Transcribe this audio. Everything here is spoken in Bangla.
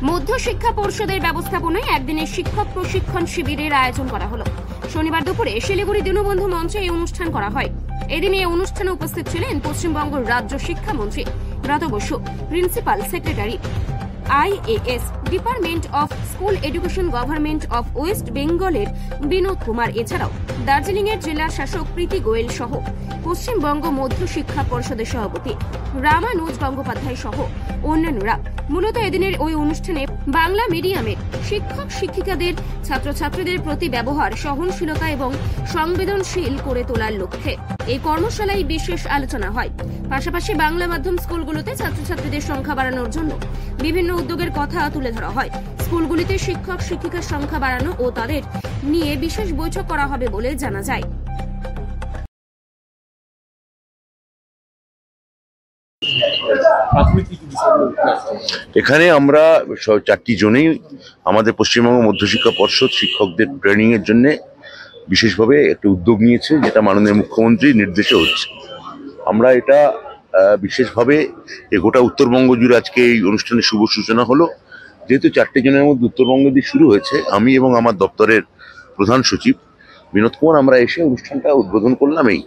মধ্য শিক্ষা পর্ষদের ব্যবস্থাপনায় একদিনের শিক্ষক প্রশিক্ষণ শিবিরের আয়োজন করা হলো। শনিবার দুপুরে শিলিগুড়ি দীনবন্ধু মঞ্চে এই অনুষ্ঠান করা হয়। এদিন এই অনুষ্ঠানে উপস্থিত ছিলেন পশ্চিমবঙ্গ রাজ্য শিক্ষামন্ত্রী Bratya Basu, principal secretary IAS department of school education government of west বেঙ্গলের বিনোদ কুমার, এছাড়াও দার্জিলিং এর জেলা শাসক প্রীতি গোয়েল সহ পশ্চিমবঙ্গ মধ্য শিক্ষা পর্ষদের সভাপতি রামানুজ গঙ্গোপাধ্যায় সহ অন্যান্যরা। মূলত এদিনের ওই অনুষ্ঠানে বাংলা মিডিয়ামের শিক্ষক শিক্ষিকাদের ছাত্রছাত্রীদের প্রতি ব্যবহার সহনশীলতা এবং সংবেদনশীল করে তোলার লক্ষ্যে এই কর্মশালায় বিশেষ আলোচনা হয়। পাশাপাশি বাংলা মাধ্যম স্কুলগুলোতে ছাত্রছাত্রীদের সংখ্যা বাড়ানোর জন্য বিভিন্ন উদ্যোগের কথা তুলে ধরা হয়। স্কুলগুলিতে শিক্ষক শিক্ষিকার সংখ্যা বাড়ানো ও তাদের নিয়ে বিশেষ বৈঠক করা হবে বলে জানা যায়। এখানে আমরা 4টি জোনেই আমাদের পশ্চিমবঙ্গ মধ্যশিক্ষা পর্ষদ শিক্ষকদের ট্রেনিং এর জন্য বিশেষভাবে একটা উদ্যোগ নিয়েছে, যেটা মাননীয় মুখ্যমন্ত্রীর নির্দেশে হচ্ছে। আমরা এটা বিশেষভাবে গোটা উত্তরবঙ্গ জুড়ে আজকে এই অনুষ্ঠানের শুভ সূচনা হলো। যেহেতু 4টে জনের মধ্যে উত্তরবঙ্গ দিয়ে শুরু হয়েছে, আমি এবং আমার দপ্তরের প্রধান সচিব বিনোদ কুমার আমরা এসে অনুষ্ঠানটা উদ্বোধন করলাম। এই